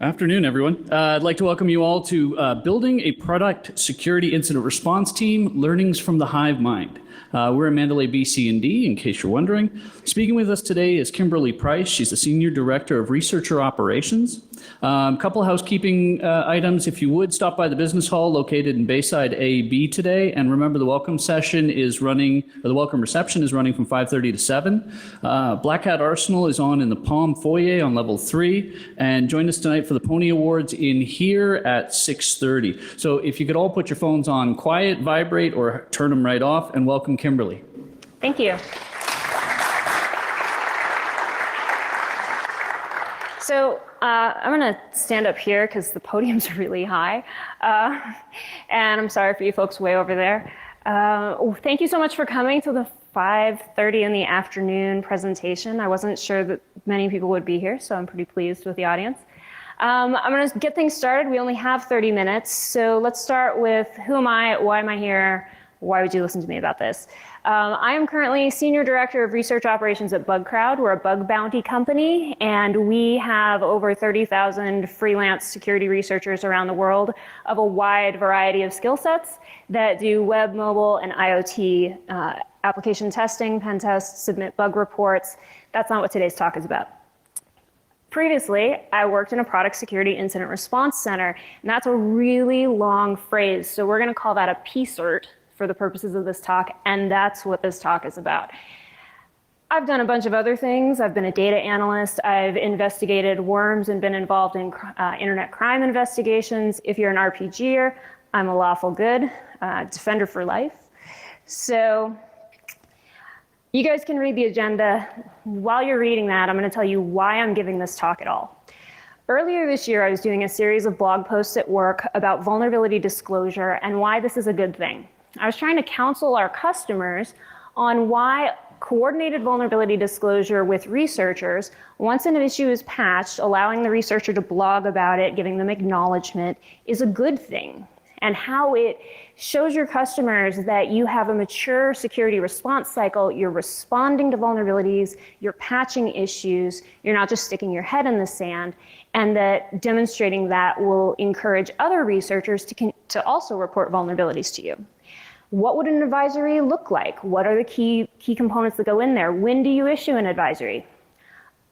Afternoon, everyone. I'd like to welcome you all to Building a Product Security Incident Response Team, Learnings from the Hivemind. We're in Mandalay, BC&D, in case you're wondering. Speaking with us today is Kimberly Price. She's the Senior Director of Researcher Operations. Couple housekeeping items. If you would, stop by the Business Hall located in Bayside AB today. And remember, the welcome session is running, or the welcome reception is running from 5:30 to 7. Black Hat Arsenal is on in the Palm Foyer on level 3. And join us tonight for the Pony Awards in here at 6:30. So if you could all put your phones on quiet, vibrate, or turn them right off, and welcome Kimberly. Thank you. So I'm going to stand up here because the podium's really high. And I'm sorry for you folks way over there. Thank you so much for coming to the 5:30 in the afternoon presentation. I wasn't sure that many people would be here, so I'm pretty pleased with the audience. I'm going to get things started. We only have 30 minutes. So let's start with who am I? Why am I here? Why would you listen to me about this? I am currently Senior Director of Research Operations at BugCrowd. We're a bug bounty company, and we have over 30,000 freelance security researchers around the world of a wide variety of skill sets that do web, mobile, and IoT application testing, pen tests, submit bug reports. That's not what today's talk is about. Previously, I worked in a product security incident response center, and that's a really long phrase, so we're going to call that a PCERT for the purposes of this talk, and that's what this talk is about. I've done a bunch of other things. I've been a data analyst. I've investigated worms and been involved in internet crime investigations. If you're an RPGer, I'm a lawful good, defender for life. So you guys can read the agenda. While you're reading that, I'm going to tell you why I'm giving this talk at all. Earlier this year, I was doing a series of blog posts at work about vulnerability disclosure and why this is a good thing. I was trying to counsel our customers on why coordinated vulnerability disclosure with researchers, once an issue is patched, allowing the researcher to blog about it, giving them acknowledgement, is a good thing, and how it shows your customers that you have a mature security response cycle, you're responding to vulnerabilities, you're patching issues, you're not just sticking your head in the sand, and that demonstrating that will encourage other researchers to also report vulnerabilities to you. What would an advisory look like? What are the key components that go in there? When do you issue an advisory?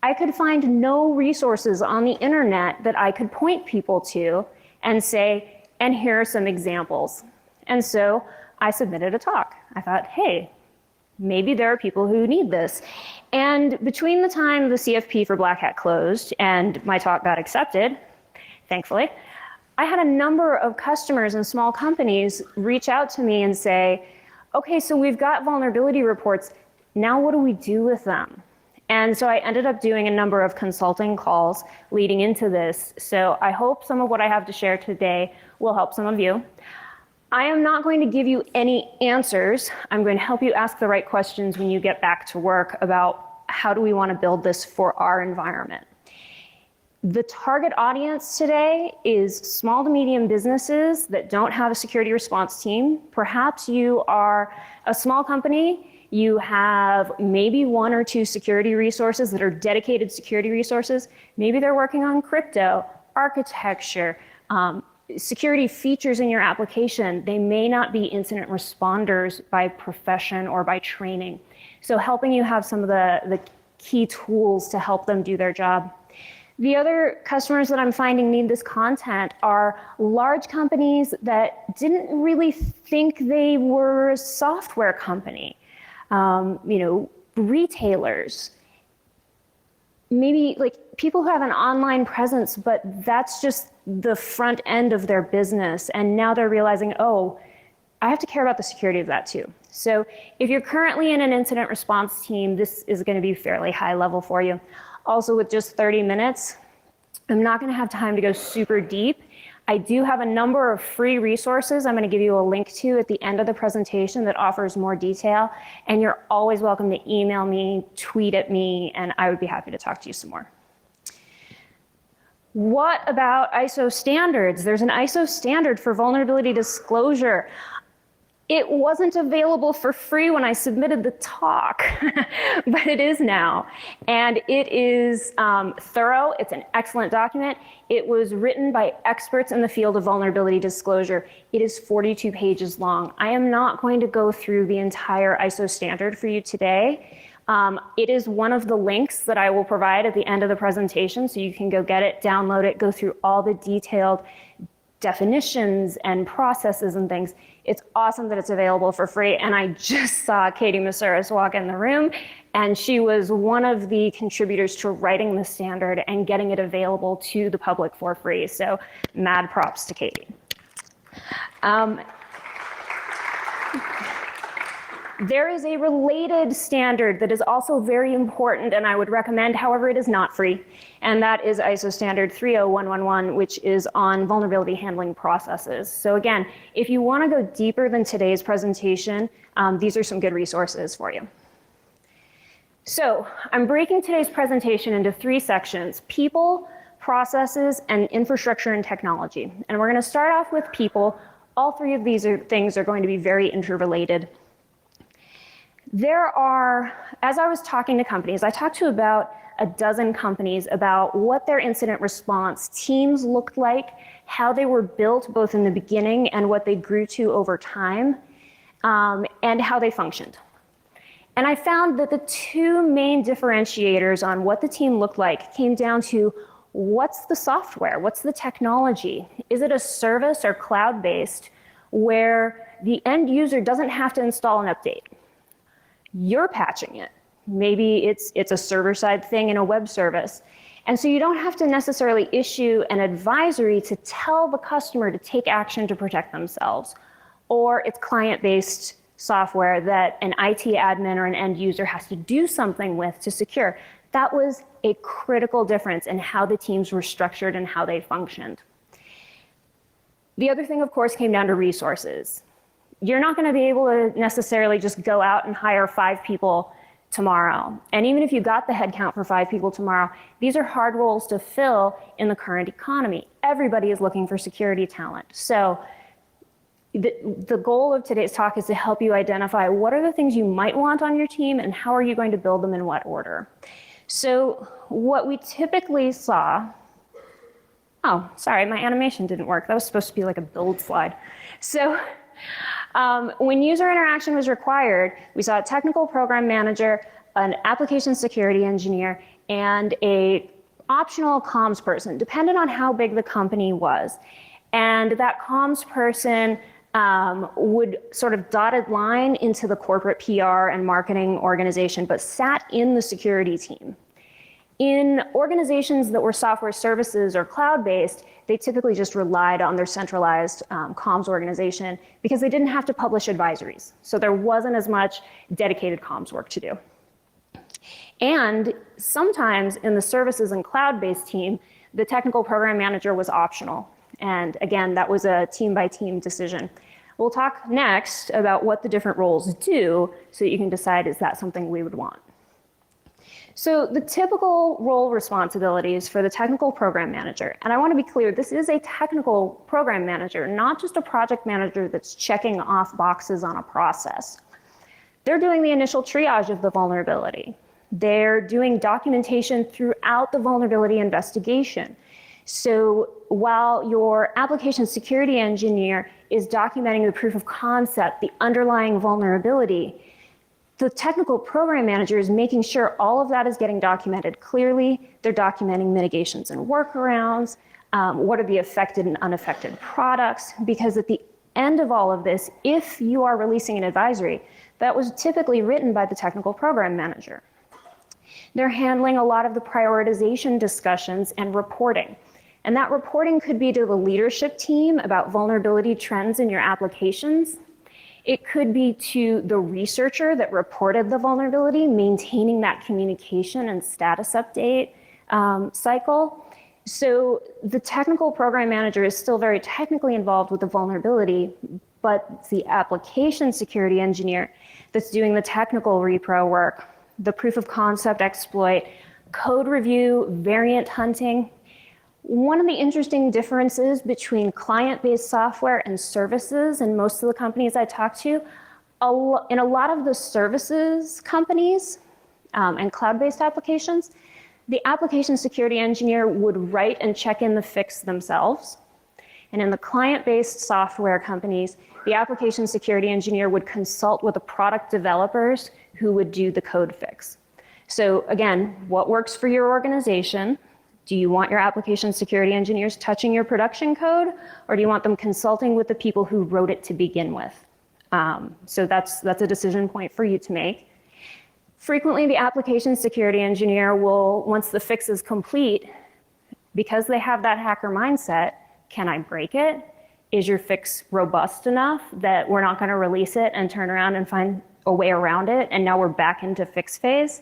I could find no resources on the internet that I could point people to and say, and here are some examples. And so I submitted a talk. I thought, hey, maybe there are people who need this. And between the time the CFP for Black Hat closed and my talk got accepted, thankfully, I had a number of customers and small companies reach out to me and say, okay, so we've got vulnerability reports. Now what do we do with them? And so I ended up doing a number of consulting calls leading into this. So I hope some of what I have to share today will help some of you. I am not going to give you any answers. I'm going to help you ask the right questions when you get back to work about how do we want to build this for our environment. The target audience today is small to medium businesses that don't have a security response team. Perhaps you are a small company. You have maybe 1 or 2 security resources that are dedicated security resources. Maybe they're working on crypto, architecture, security features in your application. They may not be incident responders by profession or by training. So helping you have some of the key tools to help them do their job. The other customers that I'm finding need this content are large companies that didn't really think they were a software company. Retailers, maybe like people who have an online presence, but that's just the front end of their business. And now they're realizing, oh, I have to care about the security of that too. So if you're currently in an incident response team, this is going to be fairly high level for you. Also, with just 30 minutes, I'm not going to have time to go super deep. I do have a number of free resources I'm going to give you a link to at the end of the presentation that offers more detail. And you're always welcome to email me, tweet at me, and I would be happy to talk to you some more. What about ISO standards? There's an ISO standard for vulnerability disclosure. It wasn't available for free when I submitted the talk, but it is now. And it is thorough. It's an excellent document. It was written by experts in the field of vulnerability disclosure. It is 42 pages long. I am not going to go through the entire ISO standard for you today. It is one of the links that I will provide at the end of the presentation, so you can go get it, download it, go through all the detailed definitions and processes and things. It's awesome that it's available for free. And I just saw Katie Masuris walk in the room, and she was one of the contributors to writing the standard and getting it available to the public for free. So mad props to Katie. There is a related standard that is also very important and I would recommend, however, it is not free. And that is ISO standard 30111, which is on vulnerability handling processes. So again, if you want to go deeper than today's presentation, these are some good resources for you. So I'm breaking today's presentation into 3 sections: people, processes, and infrastructure and technology. And we're going to start off with people. All 3 of these things are going to be very interrelated. There are, as I was talking to companies, I talked to about a dozen companies about what their incident response teams looked like, how they were built both in the beginning and what they grew to over time, and how they functioned. And I found that the 2 main differentiators on what the team looked like came down to: what's the software? What's the technology? Is it a service or cloud-based where the end user doesn't have to install an update? You're patching it. Maybe it's a server-side thing in a web service. And so you don't have to necessarily issue an advisory to tell the customer to take action to protect themselves. Or it's client-based software that an IT admin or an end user has to do something with to secure. That was a critical difference in how the teams were structured and how they functioned. The other thing, of course, came down to resources. You're not going to be able to necessarily just go out and hire 5 people tomorrow. And even if you got the headcount for 5 people tomorrow, these are hard roles to fill in the current economy. Everybody is looking for security talent. So the goal of today's talk is to help you identify what are the things you might want on your team and how are you going to build them in what order. So what we typically saw, oh, sorry, my animation didn't work. That was supposed to be like a build slide. So when user interaction was required, we saw a technical program manager, an application security engineer, and an optional comms person, dependent on how big the company was. And that comms person would sort of dotted line into the corporate PR and marketing organization, but sat in the security team. In organizations that were software services or cloud-based, they typically just relied on their centralized comms organization because they didn't have to publish advisories. So there wasn't as much dedicated comms work to do. And sometimes in the services and cloud-based team, the technical program manager was optional. And again, that was a team-by-team decision. We'll talk next about what the different roles do so that you can decide, is that something we would want? So the typical role responsibilities for the technical program manager, and I want to be clear, this is a technical program manager, not just a project manager that's checking off boxes on a process. They're doing the initial triage of the vulnerability. They're doing documentation throughout the vulnerability investigation. So while your application security engineer is documenting the proof of concept, the underlying vulnerability, the technical program manager is making sure all of that is getting documented clearly. They're documenting mitigations and workarounds. What are the affected and unaffected products? Because at the end of all of this, if you are releasing an advisory, that was typically written by the technical program manager. They're handling a lot of the prioritization discussions and reporting. And that reporting could be to the leadership team about vulnerability trends in your applications. It could be to the researcher that reported the vulnerability, maintaining that communication and status update cycle. So the technical program manager is still very technically involved with the vulnerability, but it's the application security engineer that's doing the technical repro work, the proof of concept exploit, code review, variant hunting. One of the interesting differences between client-based software and services in most of the companies I talk to, in a lot of the services companies and cloud-based applications, the application security engineer would write and check in the fix themselves. And in the client-based software companies, the application security engineer would consult with the product developers who would do the code fix. So again, what works for your organization? Do you want your application security engineers touching your production code, or do you want them consulting with the people who wrote it to begin with? So that's a decision point for you to make. Frequently, the application security engineer will, once the fix is complete, because they have that hacker mindset, can I break it? Is your fix robust enough that we're not going to release it and turn around and find a way around it, and now we're back into fix phase?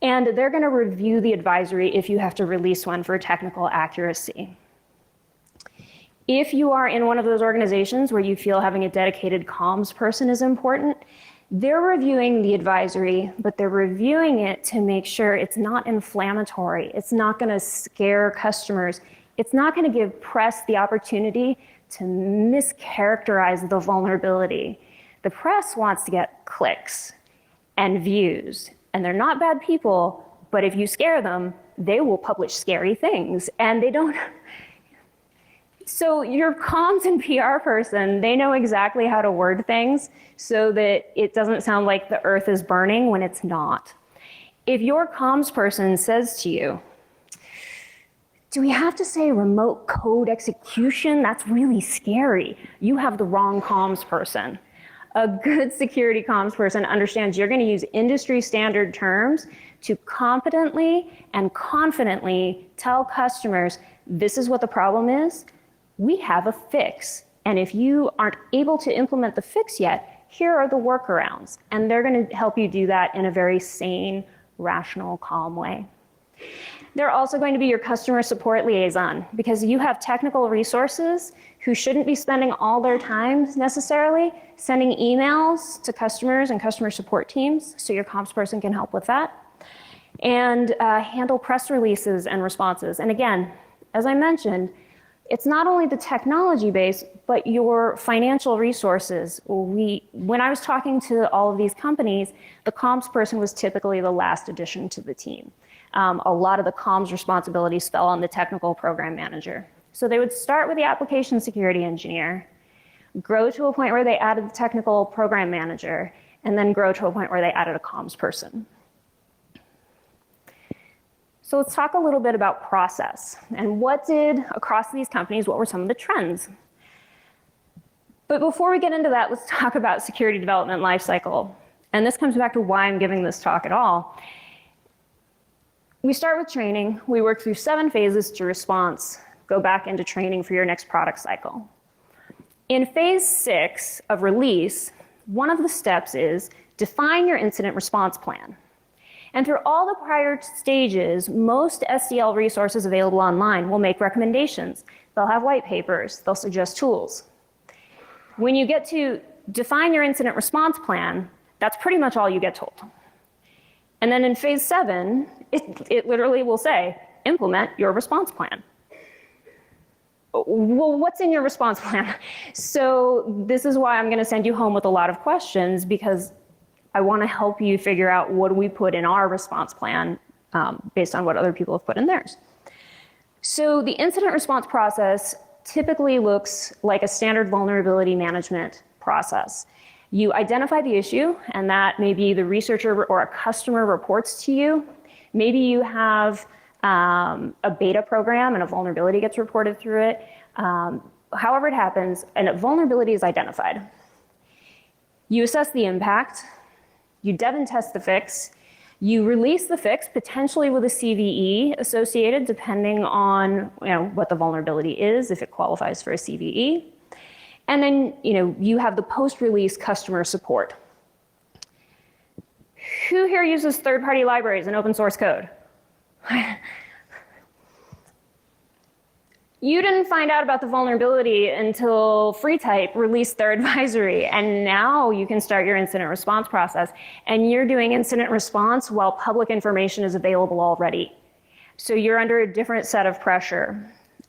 And they're going to review the advisory if you have to release one for technical accuracy. If you are in one of those organizations where you feel having a dedicated comms person is important, they're reviewing the advisory, but they're reviewing it to make sure it's not inflammatory. It's not going to scare customers. It's not going to give press the opportunity to mischaracterize the vulnerability. The press wants to get clicks and views, and they're not bad people, but if you scare them, they will publish scary things, and they don't. So your comms and PR person, they know exactly how to word things so that it doesn't sound like the earth is burning when it's not. If your comms person says to you, do we have to say remote code execution? That's really scary. You have the wrong comms person. A good security comms person understands you're going to use industry standard terms to competently and confidently tell customers, this is what the problem is. We have a fix. And if you aren't able to implement the fix yet, here are the workarounds. And they're going to help you do that in a very sane, rational, calm way. They're also going to be your customer support liaison, because you have technical resources who shouldn't be spending all their time necessarily sending emails to customers and customer support teams, so your comms person can help with that, and handle press releases and responses. And again, as I mentioned, it's not only the technology base, but your financial resources. When I was talking to all of these companies, the comms person was typically the last addition to the team. A lot of the comms responsibilities fell on the technical program manager. So they would start with the application security engineer, grow to a point where they added the technical program manager, and then grow to a point where they added a comms person. So let's talk a little bit about process and across these companies, what were some of the trends? But before we get into that, let's talk about security development lifecycle. And this comes back to why I'm giving this talk at all. We start with training. We work through 7 phases to response, go back into training for your next product cycle. In phase 6 of release, one of the steps is define your incident response plan. And through all the prior stages, most SDL resources available online will make recommendations. They'll have white papers, they'll suggest tools. When you get to define your incident response plan, that's pretty much all you get told. And then in phase 7, it literally will say, implement your response plan. Well, what's in your response plan? So this is why I'm going to send you home with a lot of questions, because I want to help you figure out what do we put in our response plan based on what other people have put in theirs. So the incident response process typically looks like a standard vulnerability management process. You identify the issue, and that maybe the researcher or a customer reports to you. Maybe you have a beta program and a vulnerability gets reported through it. However it happens, and a vulnerability is identified. You assess the impact, you dev and test the fix, you release the fix, potentially with a CVE associated, depending on what the vulnerability is, if it qualifies for a CVE. And then you have the post-release customer support. Who here uses third-party libraries and open source code? You didn't find out about the vulnerability until FreeType released their advisory, and now you can start your incident response process, and you're doing incident response while public information is available already. So you're under a different set of pressure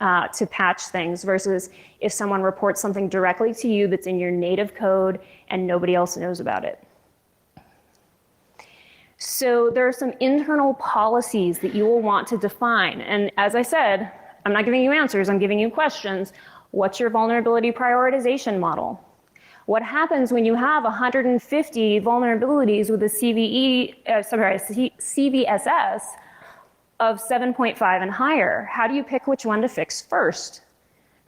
to patch things versus if someone reports something directly to you that's in your native code and nobody else knows about it. So there are some internal policies that you will want to define. And as I said, I'm not giving you answers, I'm giving you questions. What's your vulnerability prioritization model? What happens when you have 150 vulnerabilities with a CVSS of 7.5 and higher? How do you pick which one to fix first?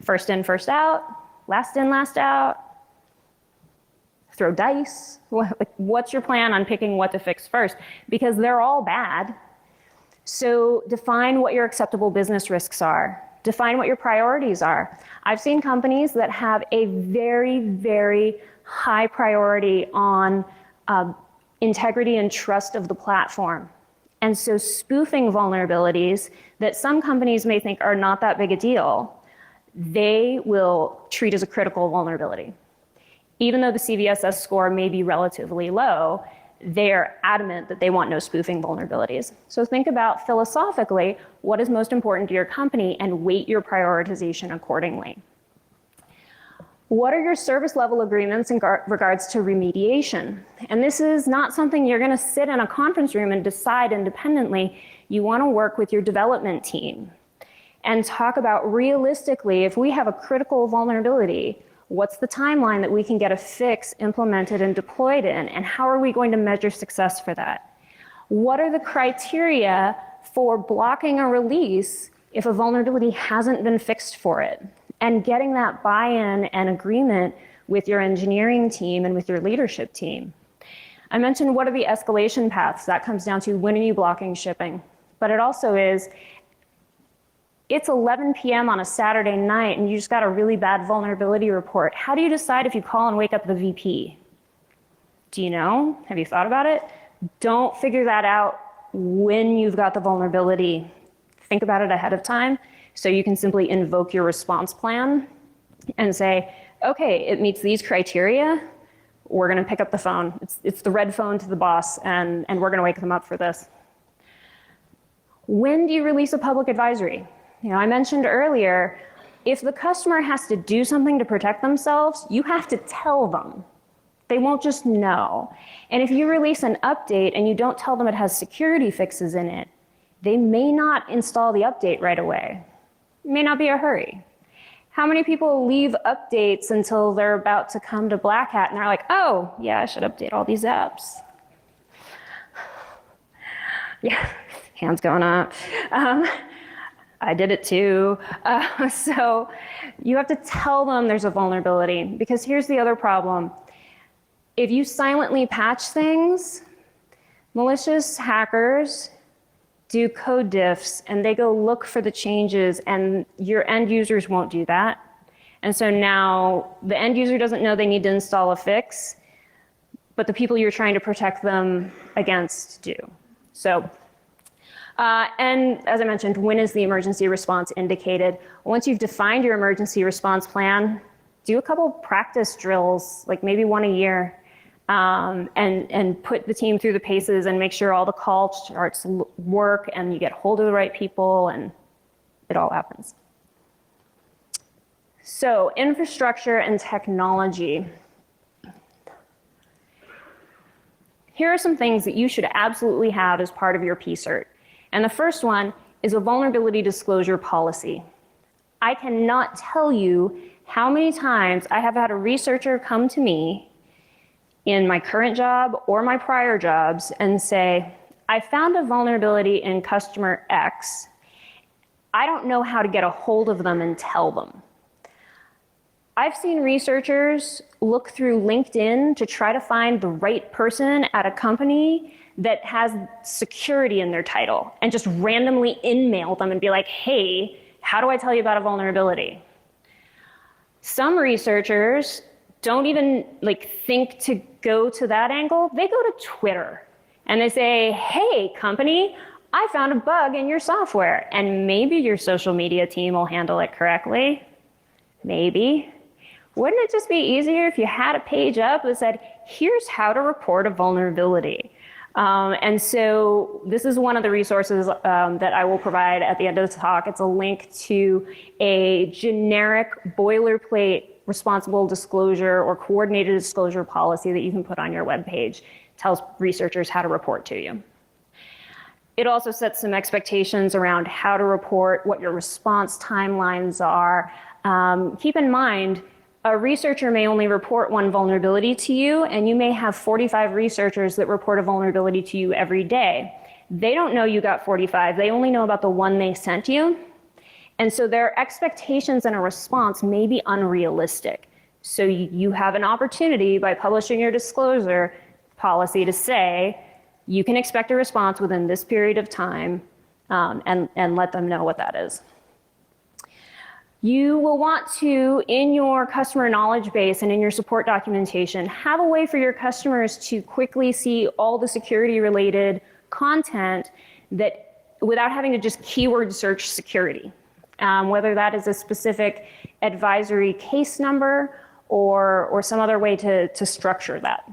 First in, first out? Last in, last out? Throw dice? What's your plan on picking what to fix first? Because they're all bad. So define what your acceptable business risks are. Define what your priorities are. I've seen companies that have a very, very high priority on integrity and trust of the platform. And so spoofing vulnerabilities that some companies may think are not that big a deal, they will treat as a critical vulnerability. Even though the CVSS score may be relatively low, they're adamant that they want no spoofing vulnerabilities. So think about philosophically, what is most important to your company and weight your prioritization accordingly. What are your service level agreements in regards to remediation? And this is not something you're gonna sit in a conference room and decide independently. You wanna work with your development team and talk about realistically, if we have a critical vulnerability, what's the timeline that we can get a fix implemented and deployed in, and how are we going to measure success for that? What are the criteria for blocking a release if a vulnerability hasn't been fixed for it? And getting that buy-in and agreement with your engineering team and with your leadership team. I mentioned what are the escalation paths. That comes down to when are you blocking shipping? But it also is, it's 11 p.m. on a Saturday night and you just got a really bad vulnerability report. How do you decide if you call and wake up the VP? Do you know? Have you thought about it? Don't figure that out when you've got the vulnerability. Think about it ahead of time so you can simply invoke your response plan and say, okay, it meets these criteria. We're gonna pick up the phone. It's the red phone to the boss and we're gonna wake them up for this. When do you release a public advisory? You know, I mentioned earlier, if the customer has to do something to protect themselves, you have to tell them. They won't just know. And if you release an update and you don't tell them it has security fixes in it, they may not install the update right away. It may not be a hurry. How many people leave updates until they're about to come to Black Hat and they're like, oh, yeah, I should update all these apps. Yeah, hands going up. I did it too. So you have to tell them there's a vulnerability, because here's the other problem. If you silently patch things, malicious hackers do code diffs and they go look for the changes and your end users won't do that. And so now the end user doesn't know they need to install a fix, but the people you're trying to protect them against do. So. And as I mentioned, when is the emergency response indicated? Once you've defined your emergency response plan, do a couple practice drills, like maybe one a year, and put the team through the paces and make sure all the call charts work and you get hold of the right people and it all happens. So infrastructure and technology. Here are some things that you should absolutely have as part of your P-Cert. And the first one is a vulnerability disclosure policy. I cannot tell you how many times I have had a researcher come to me in my current job or my prior jobs and say, I found a vulnerability in customer X. I don't know how to get a hold of them and tell them. I've seen researchers look through LinkedIn to try to find the right person at a company that has security in their title and just randomly in-mail them and be like, hey, how do I tell you about a vulnerability? Some researchers don't even think to go to that angle. They go to Twitter and they say, hey, company, I found a bug in your software. And maybe your social media team will handle it correctly. Maybe. Wouldn't it just be easier if you had a page up that said, here's how to report a vulnerability? And so this is one of the resources that I will provide at the end of the talk. It's a link to a generic boilerplate responsible disclosure or coordinated disclosure policy that you can put on your webpage. It tells researchers how to report to you. It also sets some expectations around how to report, what your response timelines are. Keep in mind, a researcher may only report one vulnerability to you, and you may have 45 researchers that report a vulnerability to you every day. They don't know you got 45. They only know about the one they sent you. And so their expectations and a response may be unrealistic. So you have an opportunity by publishing your disclosure policy to say, you can expect a response within this period of time, and let them know what that is. You will want to, in your customer knowledge base and in your support documentation, have a way for your customers to quickly see all the security related content that without having to just keyword search security, whether that is a specific advisory case number or some other way to structure that.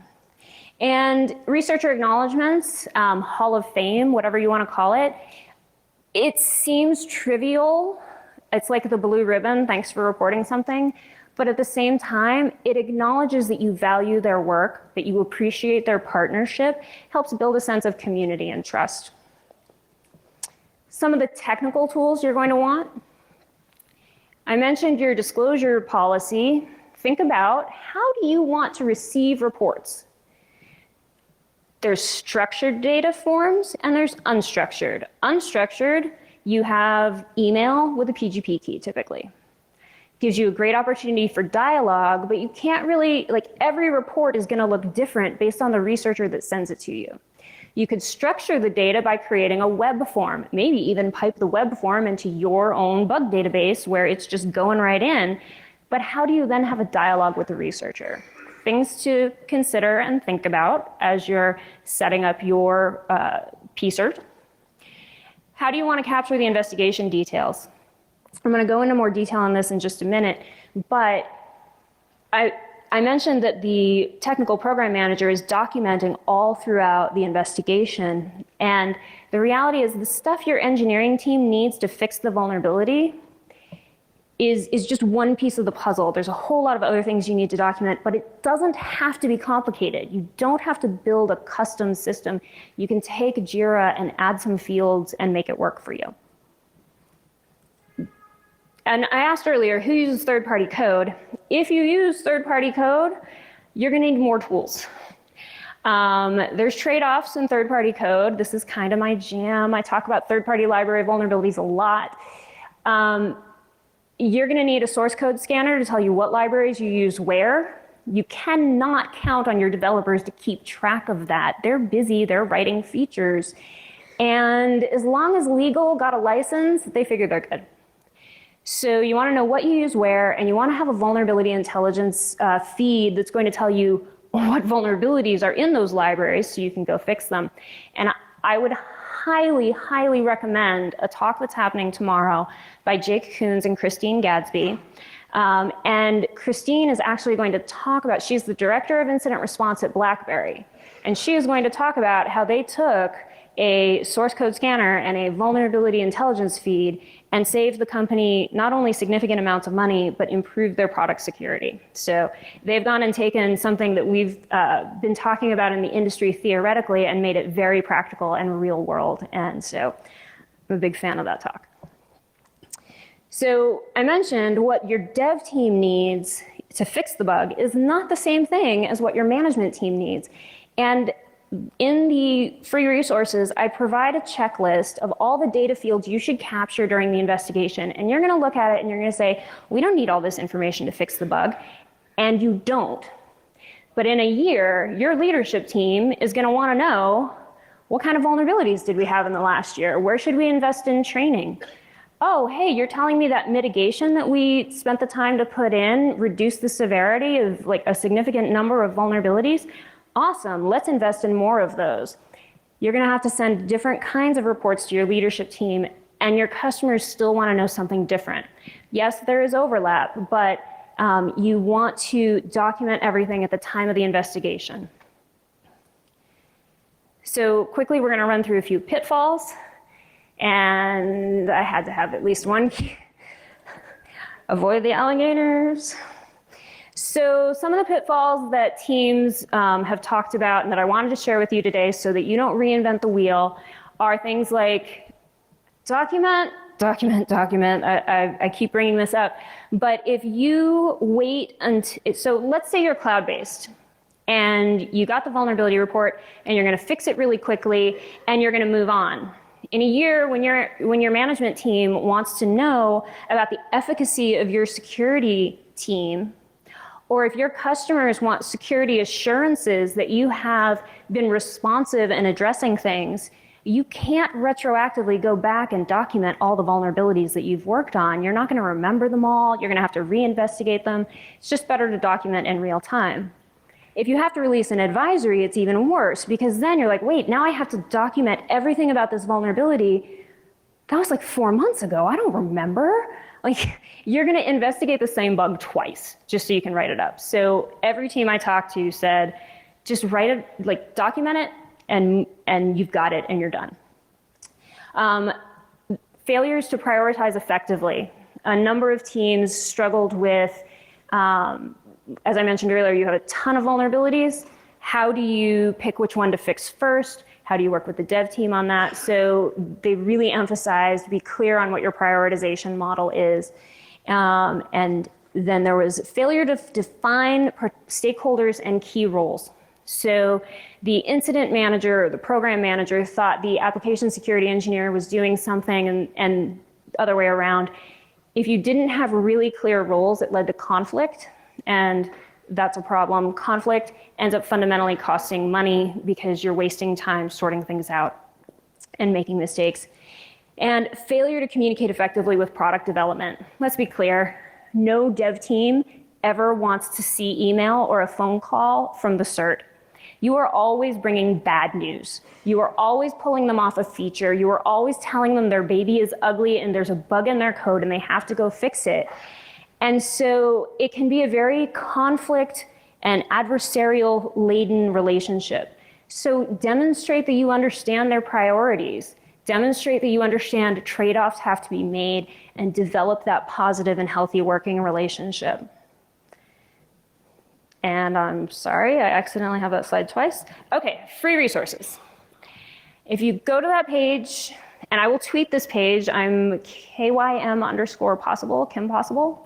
And researcher acknowledgements, Hall of Fame, whatever you want to call it, it seems trivial. It's like the blue ribbon, thanks for reporting something. But at the same time, it acknowledges that you value their work, that you appreciate their partnership, helps build a sense of community and trust. Some of the technical tools you're going to want. I mentioned your disclosure policy. Think about, how do you want to receive reports? There's structured data forms and there's unstructured. Unstructured, you have email with a PGP key typically. Gives you a great opportunity for dialogue, but you can't really, like every report is gonna look different based on the researcher that sends it to you. You could structure the data by creating a web form, maybe even pipe the web form into your own bug database where it's just going right in. But how do you then have a dialogue with the researcher? Things to consider and think about as you're setting up your PCERT. How do you want to capture the investigation details? I'm going to go into more detail on this in just a minute, but I mentioned that the technical program manager is documenting all throughout the investigation. And the reality is the stuff your engineering team needs to fix the vulnerability is just one piece of the puzzle. There's a whole lot of other things you need to document, but it doesn't have to be complicated. You don't have to build a custom system. You can take Jira and add some fields and make it work for you. And I asked earlier, who uses third-party code? If you use third-party code, you're gonna need more tools. There's trade-offs in third-party code. This is kind of my jam. I talk about third-party library vulnerabilities a lot. You're going to need a source code scanner to tell you what libraries you use where. You cannot count on your developers to keep track of that. They're busy, they're writing features. And as long as legal got a license, they figure they're good. So you want to know what you use where, and you want to have a vulnerability intelligence feed that's going to tell you what vulnerabilities are in those libraries so you can go fix them. And I would highly, highly recommend a talk that's happening tomorrow by Jake Koons and Christine Gadsby. And Christine is actually going to talk about, she's the director of incident response at BlackBerry. And she is going to talk about how they took a source code scanner and a vulnerability intelligence feed and saved the company not only significant amounts of money, but improved their product security. So they've gone and taken something that we've been talking about in the industry theoretically and made it very practical and real world. And so I'm a big fan of that talk. So I mentioned what your dev team needs to fix the bug is not the same thing as what your management team needs. And in the free resources, I provide a checklist of all the data fields you should capture during the investigation. And you're going to look at it and you're going to say, we don't need all this information to fix the bug. And you don't. But in a year, your leadership team is going to want to know, what kind of vulnerabilities did we have in the last year? Where should we invest in training? Oh, hey, you're telling me that mitigation that we spent the time to put in reduced the severity of like a significant number of vulnerabilities? Awesome, let's invest in more of those. You're gonna have to send different kinds of reports to your leadership team, and your customers still wanna know something different. Yes, there is overlap, but you want to document everything at the time of the investigation. So quickly, we're going to run through a few pitfalls. And I had to have at least one key. Avoid the alligators. So some of the pitfalls that teams have talked about and that I wanted to share with you today so that you don't reinvent the wheel are things like document. I keep bringing this up. But if you wait until, so let's say you're cloud-based and you got the vulnerability report and you're going to fix it really quickly and you're going to move on. In a year, when your management team wants to know about the efficacy of your security team, or if your customers want security assurances that you have been responsive and addressing things, you can't retroactively go back and document all the vulnerabilities that you've worked on. You're not going to remember them all. You're going to have to reinvestigate them. It's just better to document in real time. If you have to release an advisory, it's even worse, because then you're like, wait, now I have to document everything about this vulnerability. That was like 4 months ago. I don't remember. Like, you're going to investigate the same bug twice just so you can write it up. So every team I talked to said, just write it, like document it, and you've got it and you're done. Failures to prioritize effectively. A number of teams struggled with, as I mentioned earlier, you have a ton of vulnerabilities. How do you pick which one to fix first? How do you work with the dev team on that? So they really emphasized be clear on what your prioritization model is. And then there was failure to define stakeholders and key roles. So the incident manager or the program manager thought the application security engineer was doing something and other way around. If you didn't have really clear roles, it led to conflict, and that's a problem. Conflict ends up fundamentally costing money because you're wasting time sorting things out and making mistakes. And failure to communicate effectively with product development. Let's be clear, no dev team ever wants to see email or a phone call from the cert. You are always bringing bad news. You are always pulling them off a feature. You are always telling them their baby is ugly and there's a bug in their code and they have to go fix it. And so it can be a very conflict and adversarial laden relationship. So demonstrate that you understand their priorities. Demonstrate that you understand trade-offs have to be made, and develop that positive and healthy working relationship. And I'm sorry, I accidentally have that slide twice. Okay, free resources. If you go to that page, and I will tweet this page, I'm KYM_possible, Kim Possible.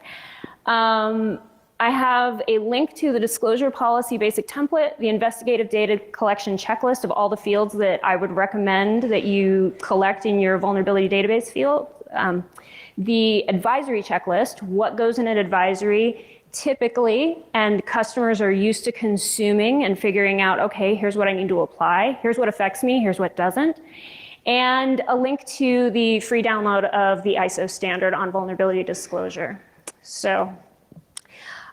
I have a link to the disclosure policy basic template, the investigative data collection checklist of all the fields that I would recommend that you collect in your vulnerability database field. The advisory checklist, what goes in an advisory typically, and customers are used to consuming and figuring out, okay, here's what I need to apply, here's what affects me, here's what doesn't. And a link to the free download of the ISO standard on vulnerability disclosure. So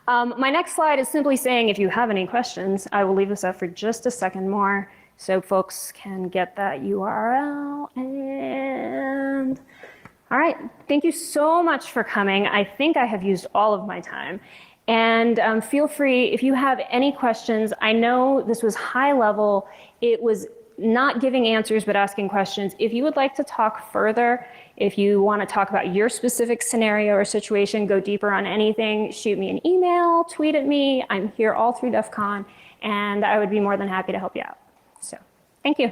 my next slide is simply saying if you have any questions, I will leave this up for just a second more so folks can get that URL. And all right, thank you so much for coming. I think I have used all of my time. And feel free, if you have any questions, I know this was high level. It was not giving answers, but asking questions. If you would like to talk further, if you want to talk about your specific scenario or situation, go deeper on anything, shoot me an email, tweet at me. I'm here all through DEF CON, and I would be more than happy to help you out. So, thank you.